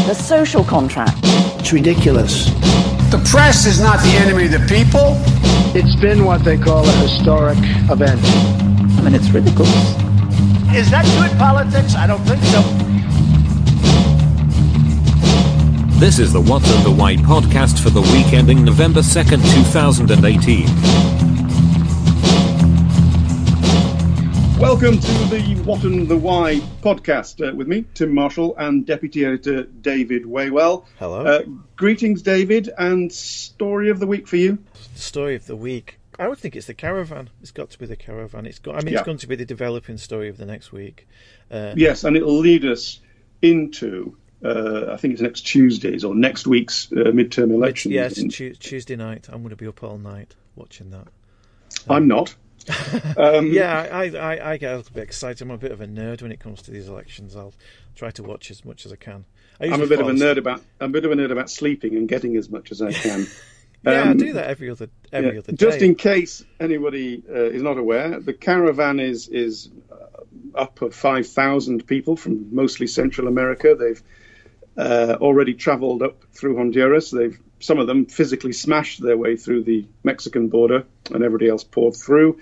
The social contract. It's ridiculous. The press is not the enemy of the people. It's been what they call a historic event. I mean, it's ridiculous. Is that good politics? I don't think so. This is the What and the Why podcast for the week ending November 2nd, 2018. Welcome to the What and the Why podcast with me, Tim Marshall, and Deputy Editor David Waywell. Hello. Greetings, David, and story of the week for you? Story of the week. I would think it's the Caravan. It's got to be the Caravan. It's going to be the developing story of the next week. Yes, and it'll lead us into, I think it's next Tuesday's or next week's midterm elections. Yes, Tuesday night. I'm going to be up all night watching that. I'm not. Yeah, I get a little bit excited. I'm a bit of a nerd when it comes to these elections. I'll try to watch as much as I can. I'm a bit of a nerd about sleeping and getting as much as I can. Yeah, I do that every other day. Just in case anybody is not aware, the Caravan is up of 5,000 people from mostly Central America. They've already travelled up through Honduras. Some of them physically smashed their way through the Mexican border, and everybody else poured through.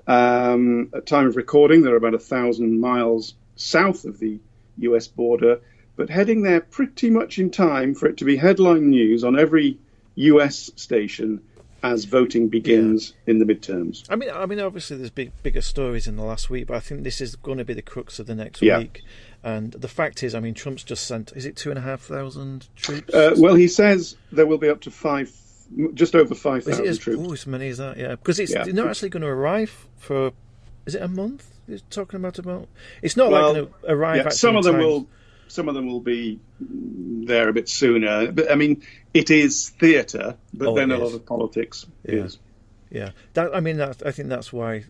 At time of recording, they're about 1,000 miles south of the US border, but heading there pretty much in time for it to be headline news on every US station as voting begins in the midterms. I mean, obviously there's bigger stories in the last week, but I think this is going to be the crux of the next week. And the fact is, I mean, Trump's just sent, is it 2,500 troops? Well, he says there will be up to just over 5,000 troops. Oh, as many as that, yeah. Because they're not actually going to arrive for, is it a month? He's talking about. It's not going to arrive. Yeah, some of them will be there a bit sooner. But I mean, it is theatre, but then a lot of politics is. Yeah, I think that's why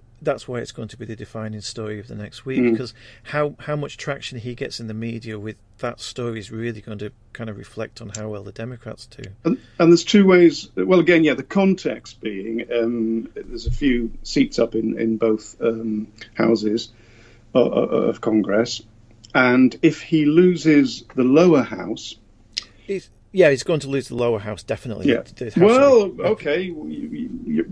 it's going to be the defining story of the next week, because how much traction he gets in the media with that story is really going to kind of reflect on how well the Democrats do. And there's two ways. Well, again, the context being there's a few seats up in both houses of Congress, and if he loses the lower house. He's going to lose the lower house, definitely. Yeah. Well, okay.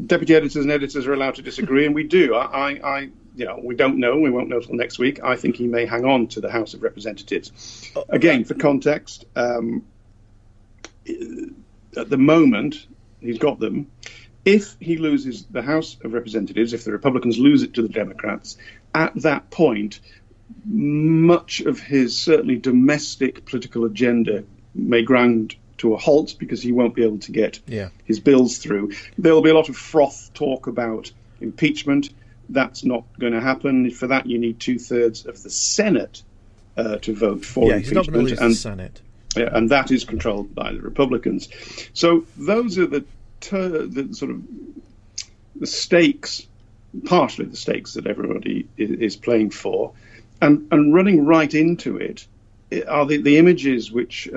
Deputy editors and editors are allowed to disagree, and we do. We don't know. We won't know until next week. I think he may hang on to the House of Representatives. Again, for context, at the moment, he's got them. If he loses the House of Representatives, if the Republicans lose it to the Democrats, at that point, much of his certainly domestic political agenda may grind to a halt because he won't be able to get his bills through. There'll be a lot of froth talk about impeachment. That's not going to happen. For that, you need 2/3 of the Senate to vote for impeachment. He's not going to lose the Senate. Yeah, and that is controlled by the Republicans. So those are the sort of the stakes, partially the stakes that everybody is playing for, and running right into it are the images which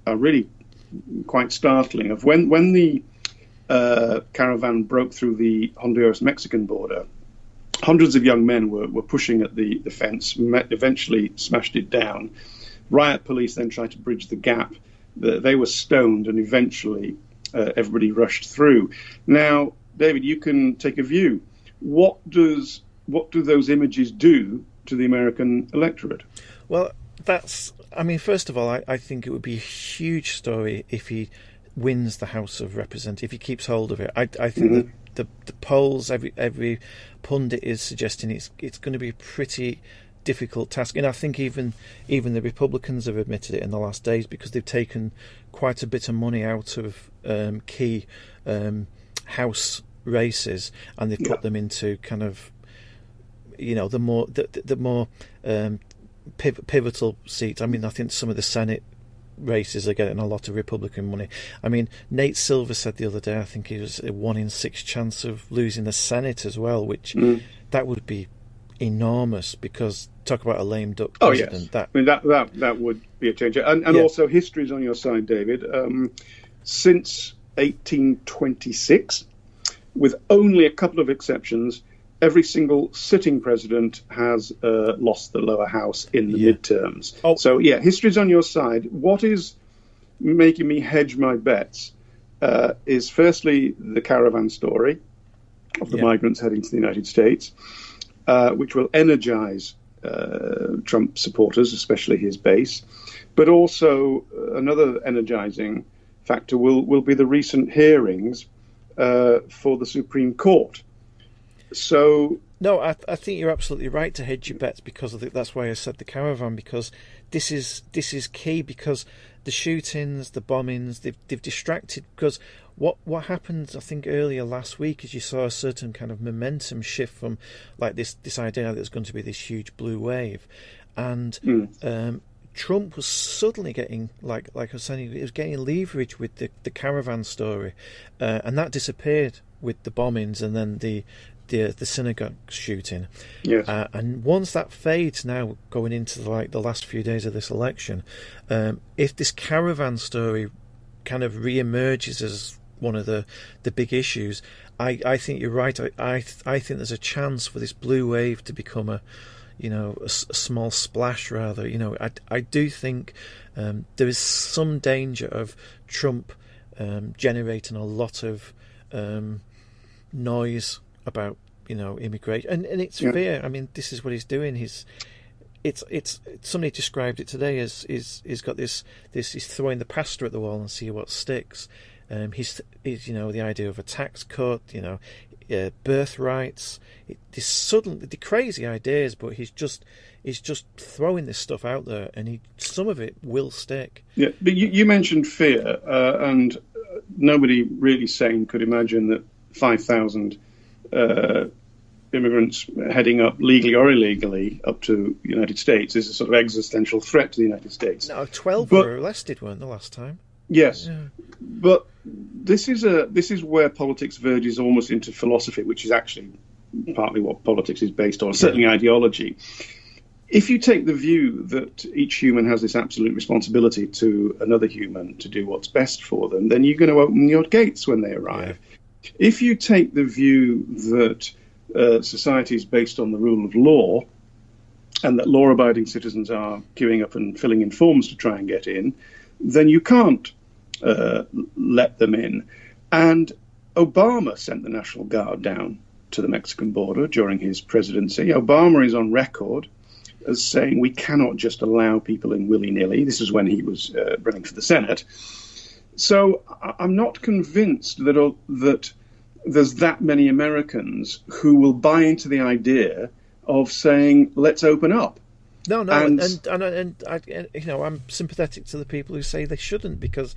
are really quite startling of when the Caravan broke through the Honduras-Mexican border. Hundreds of young men were pushing at the fence, eventually smashed it down. Riot police then tried to bridge the gap. They were stoned, and eventually everybody rushed through. Now, David, you can take a view. What do those images do to the American electorate? Well, first of all, I think it would be a huge story if he wins the House of Representatives, if he keeps hold of it. I think that the polls, every pundit is suggesting it's going to be a pretty difficult task. And I think even the Republicans have admitted it in the last days, because they've taken quite a bit of money out of key House races, and they've put them into kind of, the more pivotal seats. I mean, I think some of the Senate races are getting a lot of Republican money. I mean, Nate Silver said the other day, I think it was a 1 in 6 chance of losing the Senate as well, which that would be enormous, because talk about a lame duck president. That would be a change. And also, history's on your side, David. Since 1826, with only a couple of exceptions, every single sitting president has lost the lower house in the midterms. Oh. So, yeah, history's on your side. What is making me hedge my bets is firstly the Caravan story of the migrants heading to the United States, which will energize Trump supporters, especially his base. But also another energizing factor will be the recent hearings for the Supreme Court. So no, I think you're absolutely right to hedge your bets because of that's why I said the Caravan, because this is key, because the shootings, the bombings, they've distracted. Because what happened, I think earlier last week, is you saw a certain kind of momentum shift from like this idea that there's going to be this huge blue wave, and Trump was suddenly getting like I was saying, he was getting leverage with the Caravan story, and that disappeared with the bombings and then the synagogue shooting. Yes. And once that fades, now going into the last few days of this election, if this Caravan story kind of re-emerges as one of the big issues, I think you're right. I think there's a chance for this blue wave to become a small splash rather. I do think there is some danger of Trump generating a lot of noise about immigration, and it's fair. I mean, this is what he's doing. It's somebody described it today as he's got this he's throwing the pasta at the wall and see what sticks. He's the idea of a tax cut, birthrights, the crazy ideas, but he's just throwing this stuff out there, and some of it will stick. Yeah, but you mentioned fear, and nobody really sane could imagine that 5,000 immigrants heading up legally or illegally up to the United States is a sort of existential threat to the United States. No, 12 were arrested, weren't the last time? Yes, but this is where politics verges almost into philosophy, which is actually partly what politics is based on, certainly ideology. If you take the view that each human has this absolute responsibility to another human to do what's best for them, then you're going to open your gates when they arrive. Yeah. If you take the view that society is based on the rule of law and that law-abiding citizens are queuing up and filling in forms to try and get in, then you can't let them in. And Obama sent the National Guard down to the Mexican border during his presidency. Obama is on record as saying we cannot just allow people in willy-nilly. This is when he was running for the Senate. So I'm not convinced that there's that many Americans who will buy into the idea of saying, let's open up. No, and I'm sympathetic to the people who say they shouldn't, because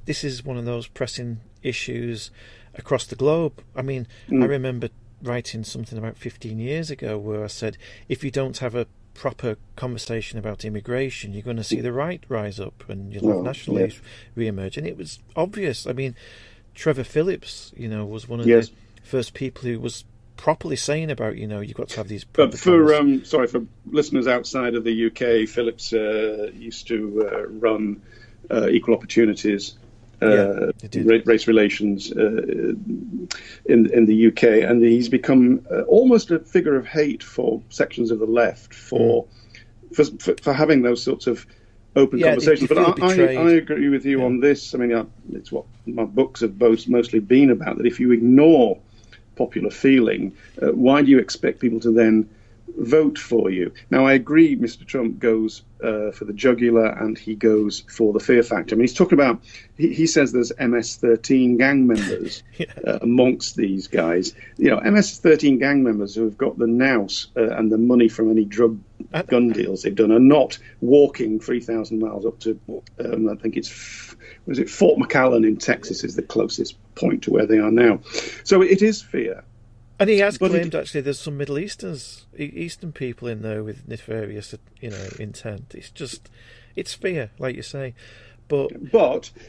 this is one of those pressing issues across the globe. I mean, I remember writing something about 15 years ago where I said, if you don't have a proper conversation about immigration, you're going to see the right rise up and you'll have nationalism re-emerge. And it was obvious. I mean, Trevor Phillips, was one of the first people who was properly saying about, you've got to have these. But for listeners outside of the UK, Phillips used to run equal opportunities, race relations in the UK, and he's become almost a figure of hate for sections of the left for having those sorts of open conversations. But I agree with you on this. I mean, it's what my books have mostly been about, that if you ignore popular feeling, why do you expect people to then vote for you? Now, I agree Mr. Trump goes for the jugular and he goes for the fear factor. I mean, he's talking about, he says there's MS-13 gang members amongst these guys. MS-13 gang members who have got the nous and the money from any drug gun deals they've done are not walking 3,000 miles up to, I think it's Fort McAllen in Texas is the closest point to where they are now. So it is fear. And he has claimed actually there's some Middle Eastern people in there with nefarious, intent. It's fear, like you say. But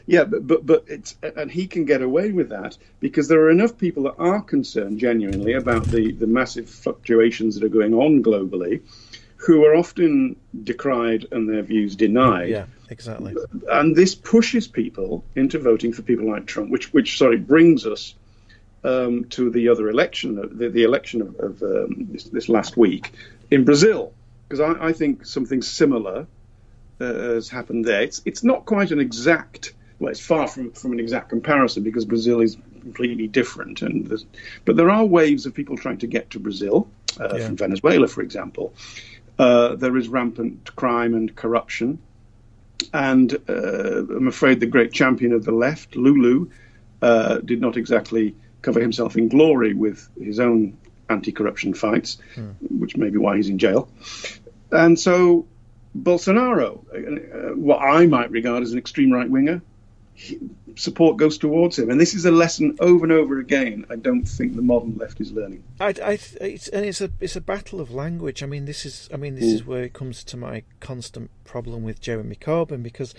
it's, and he can get away with that because there are enough people that are concerned genuinely about the massive fluctuations that are going on globally, who are often decried and their views denied. Yeah, exactly. And this pushes people into voting for people like Trump, which brings us to the other election, the election of this last week in Brazil, because I think something similar has happened there. It's not quite an exact, well, it's far from an exact comparison because Brazil is completely different, but there are waves of people trying to get to Brazil from Venezuela, for example. There is rampant crime and corruption, and I'm afraid the great champion of the left, Lulu, did not exactly cover himself in glory with his own anti-corruption fights, which may be why he's in jail. And so Bolsonaro, what I might regard as an extreme right-winger, support goes towards him. And this is a lesson over and over again I don't think the modern left is learning. It's a battle of language. This is where it comes to my constant problem with Jeremy Corbyn, because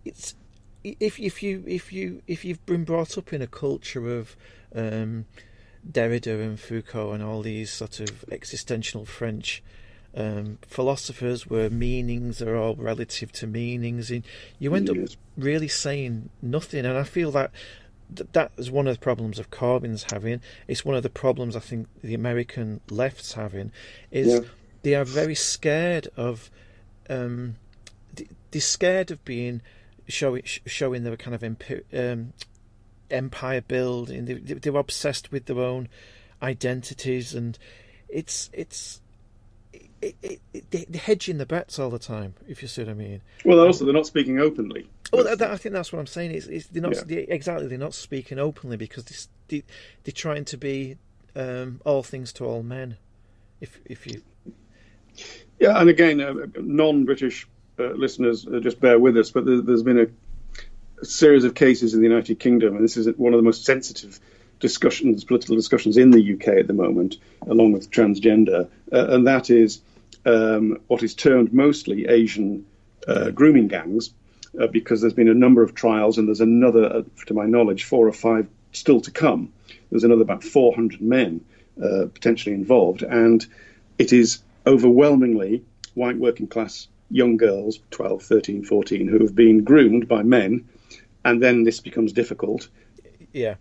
it's if you've been brought up in a culture of Derrida and Foucault and all these sort of existential French philosophers where meanings are all relative to meanings, and you end up really saying nothing. And I feel that is one of the problems of Corbyn's having. It's one of the problems I think the American left's having, is they are very scared of they're scared of being showing their kind of empire building. They're obsessed with their own identities, and they're hedging the bets all the time, if you see what I mean. Well, also they're not speaking openly. Well, I think that's what I'm saying. They're not they're not speaking openly because they're trying to be all things to all men. If you, and again, non-British listeners, just bear with us. But there's been a series of cases in the United Kingdom, and this is one of the most sensitive political discussions in the UK at the moment, along with transgender, and that is what is termed mostly Asian grooming gangs, because there's been a number of trials, and there's another, to my knowledge, 4 or 5 still to come. There's another about 400 men potentially involved, and it is overwhelmingly white working class young girls, 12, 13, 14, who have been groomed by men, and then this becomes difficult. Yeah,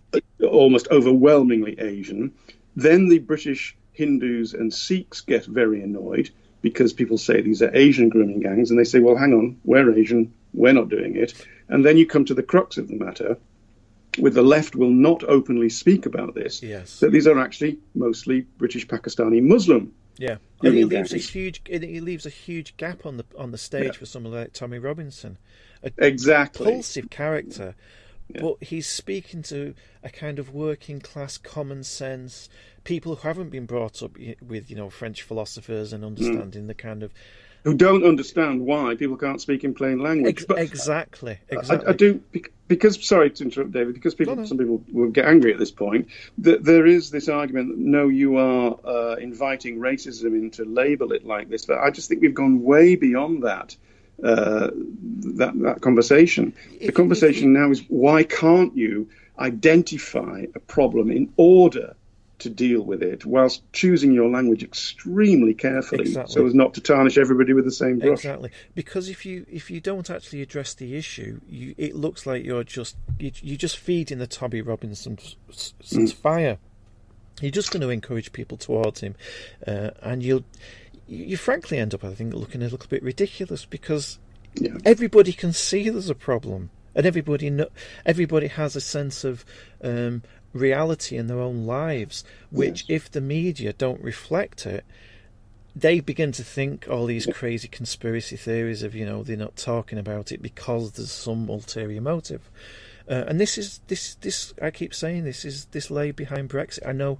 almost overwhelmingly Asian. Then the British Hindus and Sikhs get very annoyed because people say these are Asian grooming gangs, and they say, well, hang on, we're Asian, we're not doing it. And then you come to the crux of the matter, where the left will not openly speak about this, that these are actually mostly British Pakistani Muslim. Yeah, and it leaves a huge gap on the stage for someone like Tommy Robinson, repulsive character. Yeah. But he's speaking to a kind of working class common sense people who haven't been brought up with French philosophers and understanding the kind of, who don't understand why people can't speak in plain language. Exactly. I do, because, sorry to interrupt, David, because some people will get angry at this point. There is this argument that no, you are inviting racism in to label it like this, but I just think we've gone way beyond that. That conversation. The conversation now is, why can't you identify a problem in order to deal with it, whilst choosing your language extremely carefully, so as not to tarnish everybody with the same brush? Exactly, because if you don't actually address the issue, it looks like you're just feeding the Tommy Robinson's fire. You're just going to encourage people towards him, and you frankly end up, I think, looking a little bit ridiculous, because everybody can see there's a problem, and everybody has a sense of reality in their own lives, which if the media don't reflect it, they begin to think all these crazy conspiracy theories of, they're not talking about it because there's some ulterior motive. And this I keep saying, this lay behind Brexit. I know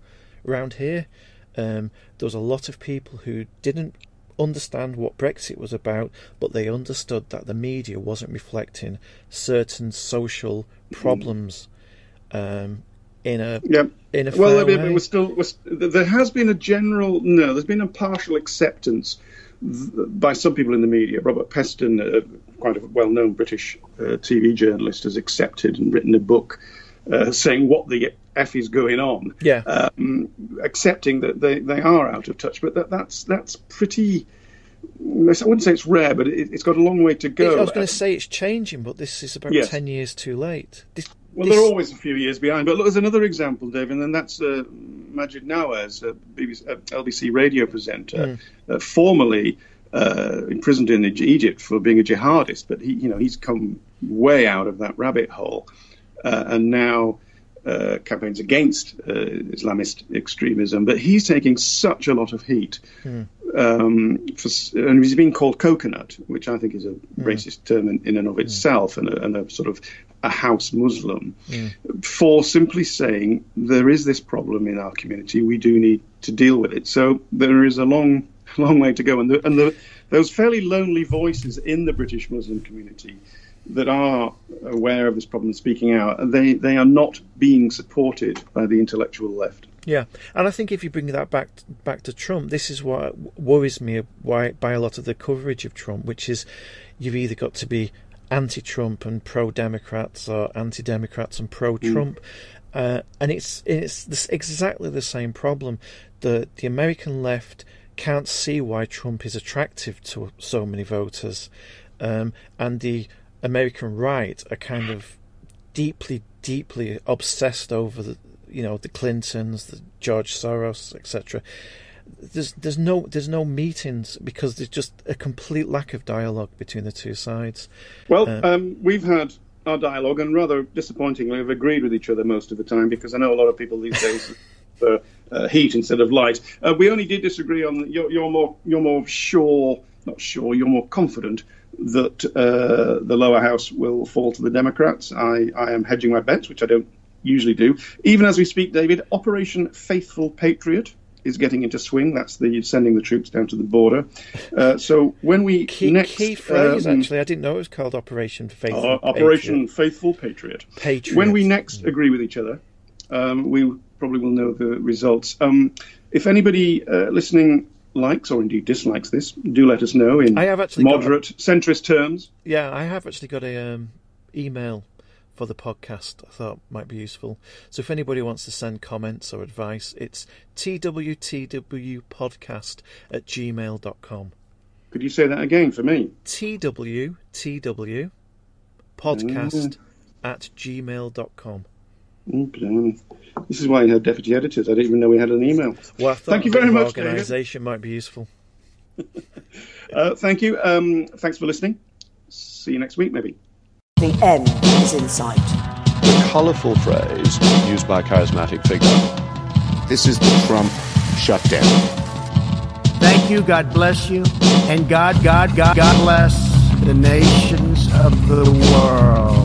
around here there was a lot of people who didn't understand what Brexit was about, but they understood that the media wasn't reflecting certain social problems in a fair way. There has been there's been a partial acceptance by some people in the media. Robert Peston, quite a well-known British TV journalist, has accepted and written a book saying what the F is going on. Accepting that they are out of touch, but that's pretty. I wouldn't say it's rare, but it's got a long way to go. I was going to say it's changing, but this is about 10 years too late. Well, they're always a few years behind. But look, there's another example, David, and that's Majid Nawaz, a LBC radio presenter, formerly imprisoned in Egypt for being a jihadist. But he's come way out of that rabbit hole, and now campaigns against Islamist extremism. But he's taking such a lot of heat, and he's been called coconut, which I think is a racist term in and of itself, and a sort of a house Muslim, for simply saying there is this problem in our community. We do need to deal with it. So there is a long way to go, and those fairly lonely voices in the British Muslim community that are aware of this problem and speaking out, they are not being supported by the intellectual left. Yeah, and I think if you bring that back to Trump, this is what worries me by a lot of the coverage of Trump, which is you've either got to be anti-Trump and pro-Democrats, or anti-Democrats and pro-Trump, and it's exactly the same problem. The American left can't see why Trump is attractive to so many voters, and the American right are kind of deeply obsessed over the Clintons, the George Soros, etc. There's no meetings because there's just a complete lack of dialogue between the two sides. Well, we've had our dialogue, and rather disappointingly, we've agreed with each other most of the time, because I know a lot of people these days for heat instead of light. We only did disagree on you're more confident that the lower house will fall to the Democrats. I am hedging my bets, which I don't usually do. Even as we speak, David, Operation Faithful Patriot is getting into swing. That's the sending the troops down to the border. So when we key phrase, actually, I didn't know it was called Operation Faithful Operation Faithful Patriot. When we next agree with each other, we probably will know the results. If anybody listening likes or indeed dislikes this, do let us know in moderate, centrist terms. Yeah, I have actually got a email for the podcast I thought might be useful. So if anybody wants to send comments or advice, it's twtwpodcast@gmail.com. Could you say that again for me? twtwpodcast@gmail.com. This is why you have deputy editors. I didn't even know we had an email. Well, I thought thank you very much, organisation might be useful. Thank you. Thanks for listening. See you next week, maybe. The end is in sight. The colourful phrase used by a charismatic figure. This is the Trump shutdown. Thank you, God bless you, and God bless the nations of the world.